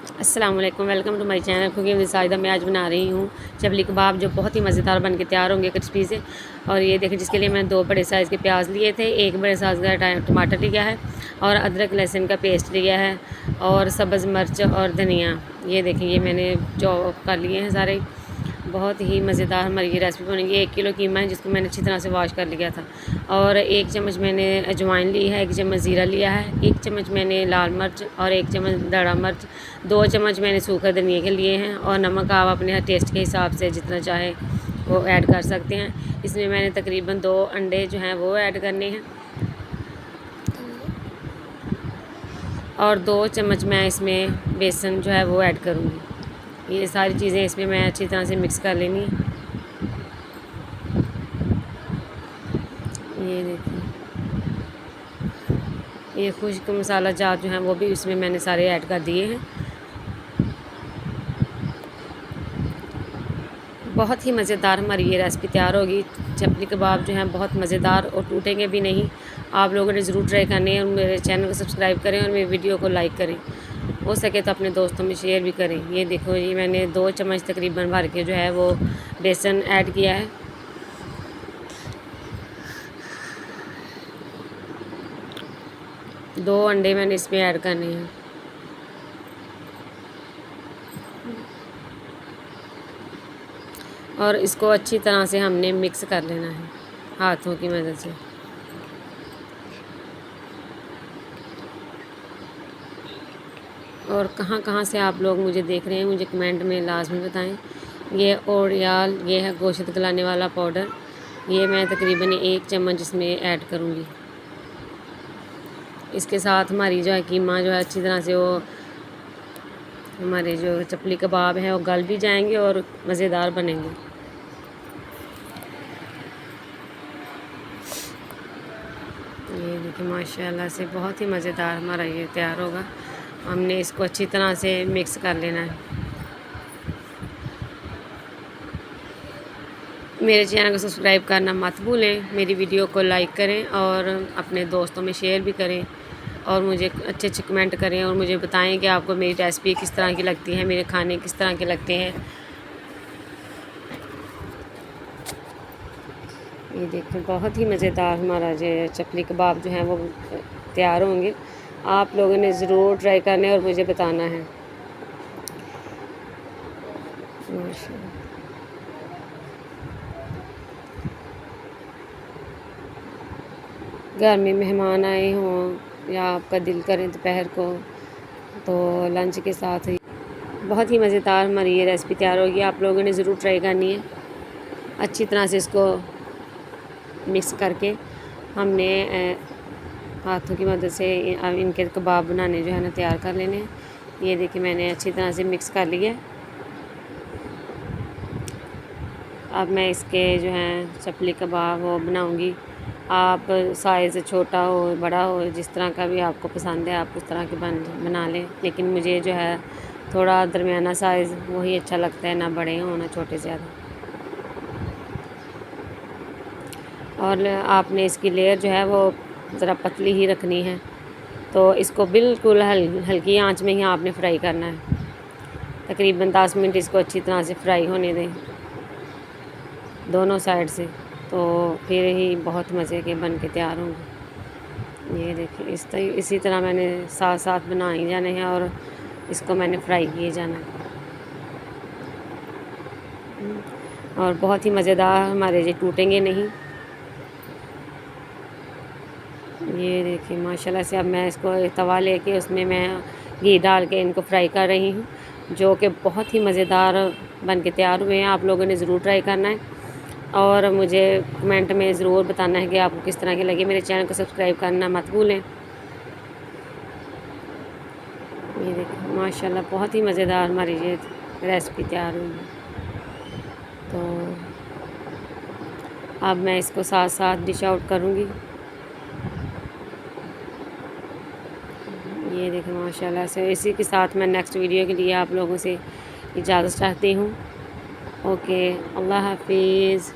अस्सलाम वालेकुम, welcome to my channel cooking with Sahida. मैं आज बना रही हूँ चपली कबाब, जो बहुत ही मज़ेदार बन के तैयार होंगे क्रिस्पी से। और ये देखें, जिसके लिए मैंने 2 बड़े साइज़ के प्याज लिए थे, 1 बड़े साइज़ का टमाटर लिया है और अदरक लहसुन का पेस्ट लिया है और सब्ज़ मिर्च और धनिया। ये देखें, ये मैंने चॉप कर लिए हैं सारे। बहुत ही मज़ेदार हमारी ये रेसिपी बनेगी। 1 किलो कीमा है, जिसको मैंने अच्छी तरह से वॉश कर लिया था। और 1 चम्मच मैंने अजवाइन ली है, 1 चम्मच ज़ीरा लिया है, 1 चम्मच मैंने लाल मिर्च और 1 चम्मच दड़ा मिर्च, 2 चम्मच मैंने सूखा धनिया के लिए हैं। और नमक आप अपने टेस्ट के हिसाब से जितना चाहे वो ऐड कर सकते हैं। इसमें मैंने तकरीबन 2 अंडे जो हैं वो ऐड करने हैं और 2 चम्मच मैं इसमें बेसन जो है वो ऐड करूँगी। ये सारी चीज़ें इसमें मैं अच्छी तरह से मिक्स कर लेनी है। ये देखिए, ये खुश्क मसाला जात जो हैं वो भी इसमें मैंने सारे ऐड कर दिए हैं। बहुत ही मज़ेदार हमारी ये रेसिपी तैयार होगी। चपली कबाब जो हैं बहुत मज़ेदार और टूटेंगे भी नहीं। आप लोगों ने ज़रूर ट्राई करनी है और मेरे चैनल को सब्सक्राइब करें और मेरी वीडियो को लाइक करें। हो सके तो अपने दोस्तों में शेयर भी करें। ये देखो, ये मैंने 2 चम्मच तकरीबन भर के जो है वो बेसन ऐड किया है। 2 अंडे मैंने इसमें ऐड करने हैं। और इसको अच्छी तरह से हमने मिक्स कर लेना है हाथों की मदद से। और कहाँ से आप लोग मुझे देख रहे हैं, मुझे कमेंट में लाजमी बताएं। ये ओरियाल, ये है गोश्त गलाने वाला पाउडर। ये मैं तकरीबन 1 चम्मच इसमें ऐड करूँगी। इसके साथ हमारी जो है कीमा जो है अच्छी तरह से वो हमारे जो चपली कबाब हैं वो गल भी जाएंगे और मज़ेदार बनेंगे। ये देखिए, माशाल्लाह से बहुत ही मज़ेदार हमारा ये तैयार होगा। हमने इसको अच्छी तरह से मिक्स कर लेना है। मेरे चैनल को सब्सक्राइब करना मत भूलें, मेरी वीडियो को लाइक करें और अपने दोस्तों में शेयर भी करें और मुझे अच्छे अच्छे कमेंट करें और मुझे बताएं कि आपको मेरी रेसिपी किस तरह की लगती है, मेरे खाने किस तरह के लगते हैं। ये देखें, बहुत ही मज़ेदार हमारा जो चपली कबाब जो हैं वो तैयार होंगे। आप लोगों ने ज़रूर ट्राई करना है और मुझे बताना है। घर में मेहमान आए हों या आपका दिल करें दोपहर को, तो लंच के साथ ही बहुत ही मज़ेदार हमारी ये रेसिपी तैयार होगी। आप लोगों ने ज़रूर ट्राई करनी है। अच्छी तरह से इसको मिक्स करके हमने हाथों की मदद से इनके कबाब बनाने जो है ना तैयार कर लेने हैं। ये देखिए, मैंने अच्छी तरह से मिक्स कर लिया है। अब मैं इसके जो हैं चपली कबाब वो बनाऊंगी। आप साइज़ छोटा हो बड़ा हो, जिस तरह का भी आपको पसंद है आप उस तरह के बना लें। लेकिन मुझे जो है थोड़ा दरमियाना साइज़ वही अच्छा लगता है, ना बड़े हों ना छोटे ज़्यादा। और आपने इसकी लेयर जो है वो ज़रा पतली ही रखनी है। तो इसको बिल्कुल हल्की आंच में ही आपने फ्राई करना है। तकरीबन 10 मिनट इसको अच्छी तरह से फ्राई होने दें दोनों साइड से, तो फिर ही बहुत मज़े के बन के तैयार होंगे। ये देखिए, इसी तरह मैंने साथ साथ बनाए जाने हैं और इसको मैंने फ्राई किए जाना है। और बहुत ही मज़ेदार हमारे ये टूटेंगे नहीं। ये देखिए, माशाल्लाह से अब मैं इसको तवा लेके उसमें मैं घी डाल के इनको फ्राई कर रही हूँ, जो कि बहुत ही मज़ेदार बन के तैयार हुए हैं। आप लोगों ने ज़रूर ट्राई करना है और मुझे कमेंट में ज़रूर बताना है कि आपको किस तरह के लगे। मेरे चैनल को सब्सक्राइब करना मत भूलें। ये देखिए, माशाल्लाह बहुत ही मज़ेदार हमारी ये रेसिपी तैयार हुई है। तो अब मैं इसको साथ साथ डिश आउट करूँगी। ये देखें, माशाल्लाह से इसी के साथ मैं नेक्स्ट वीडियो के लिए आप लोगों से इजाज़त चाहती हूँ। ओके, अल्लाह हाफिज़।